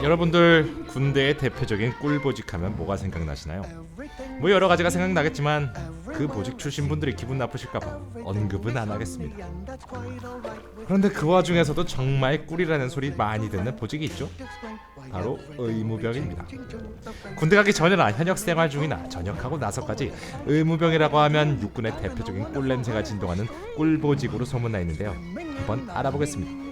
여러분들 군대의 대표적인 꿀보직하면 뭐가 생각나시나요? 뭐 여러 가지가 생각나겠지만 그 보직 출신 분들이 기분 나쁘실까봐 언급은 안 하겠습니다. 그런데 그 와중에서도 정말 꿀이라는 소리 많이 듣는 보직이 있죠. 바로 의무병입니다. 군대 가기 전이나 현역 생활 중이나 전역하고 나서까지 의무병이라고 하면 육군의 대표적인 꿀냄새가 진동하는 꿀보직으로 소문나 있는데요. 한번 알아보겠습니다.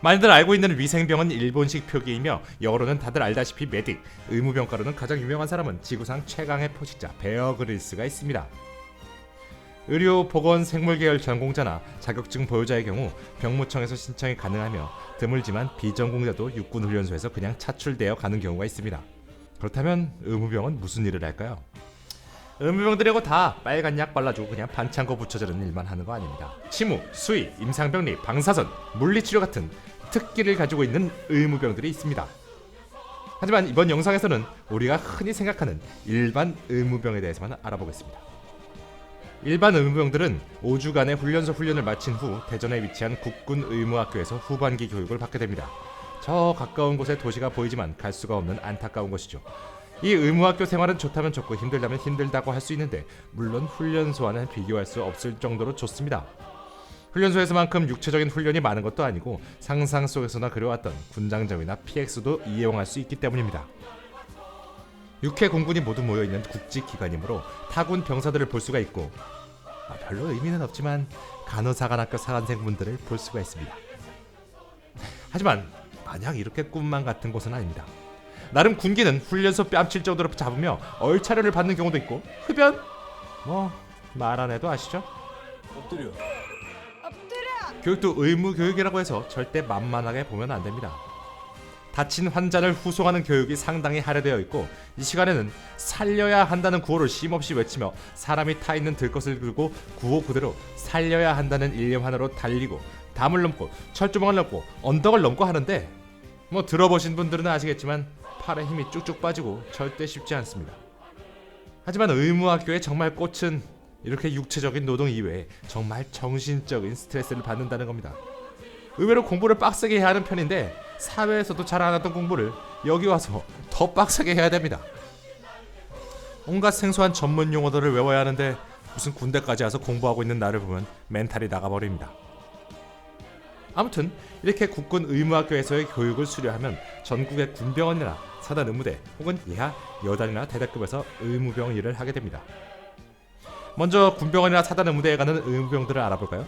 많이들 알고 있는 위생병은 일본식 표기이며 영어로는 다들 알다시피 메딕, 의무병가로는 가장 유명한 사람은 지구상 최강의 포식자 베어 그릴스가 있습니다. 의료, 보건, 생물 계열 전공자나 자격증 보유자의 경우 병무청에서 신청이 가능하며 드물지만 비전공자도 육군훈련소에서 그냥 차출되어 가는 경우가 있습니다. 그렇다면 의무병은 무슨 일을 할까요? 의무병들이고 다 빨간 약 발라주고 그냥 반창고 붙여주는 일만 하는 거 아닙니다. 치무, 수의, 임상병리, 방사선, 물리치료 같은 특기를 가지고 있는 의무병들이 있습니다. 하지만 이번 영상에서는 우리가 흔히 생각하는 일반 의무병에 대해서만 알아보겠습니다. 일반 의무병들은 5주간의 훈련을 마친 후 대전에 위치한 국군의무학교에서 후반기 교육을 받게 됩니다. 저 가까운 곳에 도시가 보이지만 갈 수가 없는 안타까운 것이죠. 이 의무학교 생활은 좋다면 좋고 힘들다면 힘들다고 할 수 있는데 물론 훈련소와는 비교할 수 없을 정도로 좋습니다. 훈련소에서만큼 육체적인 훈련이 많은 것도 아니고 상상 속에서나 그려왔던 군장점이나 PX도 이용할 수 있기 때문입니다. 육해 공군이 모두 모여있는 국직기관이므로 타군 병사들을 볼 수가 있고 별로 의미는 없지만 간호사관학교 사관생분들을 볼 수가 있습니다. 하지만 마냥 이렇게 꿈만 같은 곳은 아닙니다. 나름 군기는 훈련소 뺨칠 정도로 잡으며 얼차려를 받는 경우도 있고 흡연? 뭐 말 안 해도 아시죠? 엎드려. 교육도 의무교육이라고 해서 절대 만만하게 보면 안 됩니다. 다친 환자를 후송하는 교육이 상당히 할애되어 있고 이 시간에는 살려야 한다는 구호를 쉼없이 외치며 사람이 타 있는 들것을 들고 구호 그대로 살려야 한다는 일념 하나로 달리고 담을 넘고 철조망을 넘고 언덕을 넘고 하는데 뭐 들어보신 분들은 아시겠지만 팔에 힘이 쭉쭉 빠지고 절대 쉽지 않습니다. 하지만 의무학교의 정말 꽃은 이렇게 육체적인 노동 이외에 정말 정신적인 스트레스를 받는다는 겁니다. 의외로 공부를 빡세게 해야 하는 편인데 사회에서도 잘 안 하던 공부를 여기 와서 더 빡세게 해야 됩니다. 온갖 생소한 전문 용어들을 외워야 하는데 무슨 군대까지 와서 공부하고 있는 나를 보면 멘탈이 나가버립니다. 아무튼 이렇게 국군 의무학교에서의 교육을 수료하면 전국의 군병원이나 사단 의무대 혹은 예하, 여단이나 대대급에서 의무병 일을 하게 됩니다. 먼저 군병원이나 사단 의무대에 가는 의무병들을 알아볼까요?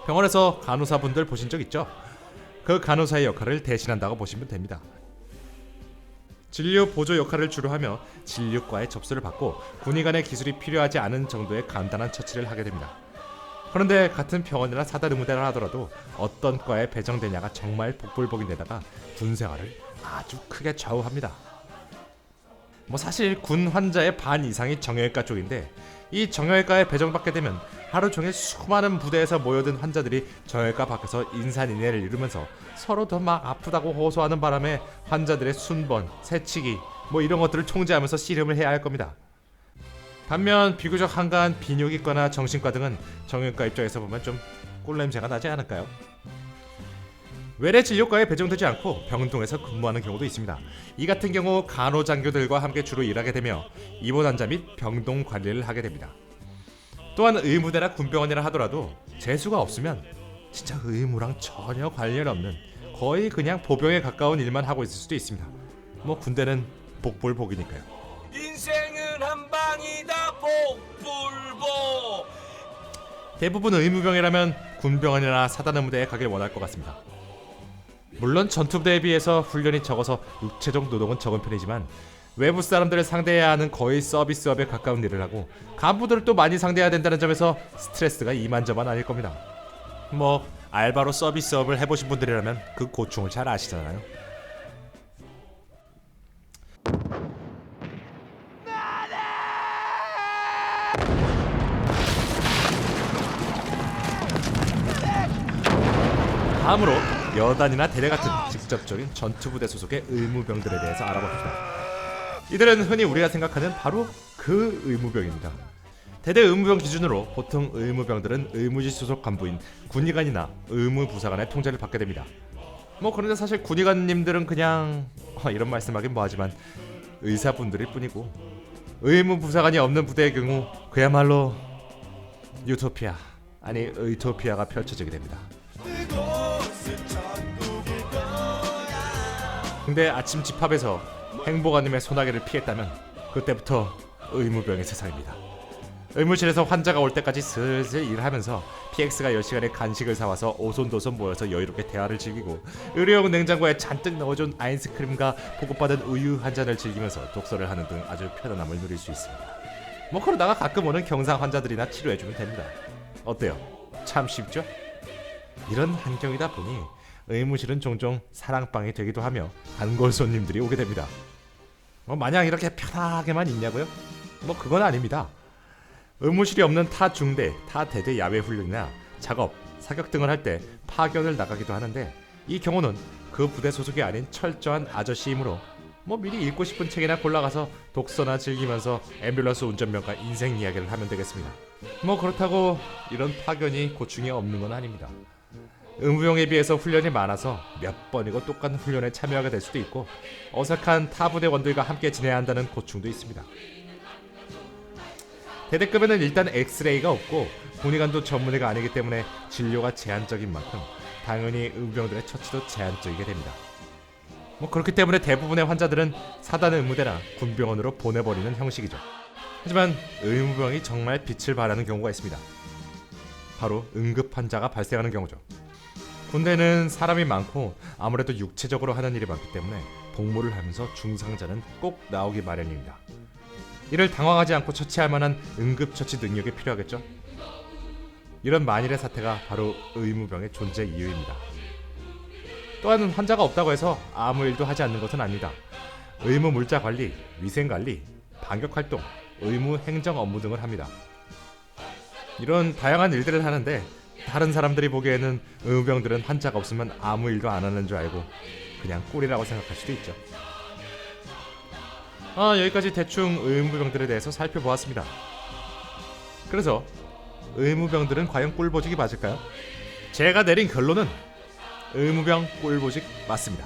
병원에서 간호사분들 보신 적 있죠? 그 간호사의 역할을 대신한다고 보시면 됩니다. 진료 보조 역할을 주로 하며 진료과에 접수를 받고 군의 간의 기술이 필요하지 않은 정도의 간단한 처치를 하게 됩니다. 그런데 같은 병원이나 사단 의무대를 하더라도 어떤 과에 배정되냐가 정말 복불복인데다가 군 생활을 아주 크게 좌우합니다. 뭐 사실 군 환자의 반 이상이 정형외과 쪽인데 이 정형외과에 배정받게 되면 하루 종일 수많은 부대에서 모여든 환자들이 정형외과 밖에서 인산인해를 이루면서 서로 더 막 아프다고 호소하는 바람에 환자들의 순번, 새치기 뭐 이런 것들을 통제하면서 씨름을 해야 할 겁니다. 반면 비교적 한가한 비뇨기과나 정신과 등은 정형외과 입장에서 보면 좀 꿀냄새가 나지 않을까요? 외래 진료과에 배정되지 않고 병동에서 근무하는 경우도 있습니다. 이 같은 경우 간호장교들과 함께 주로 일하게 되며 입원 환자 및 병동 관리를 하게 됩니다. 또한 의무대나 군병원이라 하더라도 재수가 없으면 진짜 의무랑 전혀 관련 없는 거의 그냥 보병에 가까운 일만 하고 있을 수도 있습니다. 뭐 군대는 복불복이니까요. 인생은 한 방이다 복불복. 대부분 의무병이라면 군병원이나 사단 의무대에 가길 원할 것 같습니다. 물론 전투부대에 비해서 훈련이 적어서 육체적 노동은 적은 편이지만 외부 사람들을 상대해야 하는 거의 서비스업에 가까운 일을 하고 간부들을 또 많이 상대해야 된다는 점에서 스트레스가 이만저만 아닐 겁니다. 뭐 알바로 서비스업을 해보신 분들이라면 그 고충을 잘 아시잖아요. 다음으로 여단이나 대대 같은 직접적인 전투부대 소속의 의무병들에 대해서 알아봅시다. 이들은 흔히 우리가 생각하는 바로 그 의무병입니다. 대대 의무병 기준으로 보통 의무병들은 의무지 소속 간부인 군의관이나 의무부사관의 통제를 받게 됩니다. 그런데 사실 군의관님들은 그냥 이런 말씀하긴 뭐하지만 의사분들일 뿐이고, 의무부사관이 없는 부대의 경우 그야말로 유토피아, 아니 의토피아가 펼쳐지게 됩니다. 근데 아침 집합에서 행보관님의 소나기를 피했다면 그때부터 의무병의 세상입니다. 의무실에서 환자가 올 때까지 슬슬 일하면서 PX가 10시간의 간식을 사와서 오손도손 모여서 여유롭게 대화를 즐기고, 의료용 냉장고에 잔뜩 넣어준 아이스크림과 보급받은 우유 한 잔을 즐기면서 독서를 하는 등 아주 편안함을 누릴 수 있습니다. 그러다가 가끔 오는 경상 환자들이나 치료해주면 됩니다. 어때요? 참 쉽죠? 이런 환경이다 보니 의무실은 종종 사랑방이 되기도 하며 단골 손님들이 오게 됩니다. 마냥 이렇게 편하게만 있냐고요? 그건 아닙니다. 의무실이 없는 타 중대, 타 대대 야외 훈련이나 작업, 사격 등을 할 때 파견을 나가기도 하는데, 이 경우는 그 부대 소속이 아닌 철저한 아저씨이므로 미리 읽고 싶은 책이나 골라가서 독서나 즐기면서 앰뷸런스 운전병과 인생 이야기를 하면 되겠습니다. 그렇다고 이런 파견이 고충이 없는 건 아닙니다. 의무병에 비해서 훈련이 많아서 몇 번이고 똑같은 훈련에 참여하게 될 수도 있고, 어색한 타 부대원들과 함께 지내야 한다는 고충도 있습니다. 대대급에는 일단 엑스레이가 없고 군의관도 전문의가 아니기 때문에 진료가 제한적인 만큼 당연히 의무병들의 처치도 제한적이게 됩니다. 그렇기 때문에 대부분의 환자들은 사단 의무대나 군병원으로 보내버리는 형식이죠. 하지만 의무병이 정말 빛을 발하는 경우가 있습니다. 바로 응급 환자가 발생하는 경우죠. 군대는 사람이 많고 아무래도 육체적으로 하는 일이 많기 때문에 복무를 하면서 중상자는 꼭 나오기 마련입니다. 이를 당황하지 않고 처치할 만한 응급처치 능력이 필요하겠죠. 이런 만일의 사태가 바로 의무병의 존재 이유입니다. 또한 환자가 없다고 해서 아무 일도 하지 않는 것은 아닙니다. 의무 물자 관리, 위생 관리, 반격 활동, 의무 행정 업무 등을 합니다. 이런 다양한 일들을 하는데 다른 사람들이 보기에는 의무병들은 환자가 없으면 아무 일도 안 하는 줄 알고 그냥 꿀이라고 생각할 수도 있죠. 여기까지 대충 의무병들에 대해서 살펴보았습니다. 그래서 의무병들은 과연 꿀보직이 맞을까요? 제가 내린 결론은 의무병 꿀보직 맞습니다.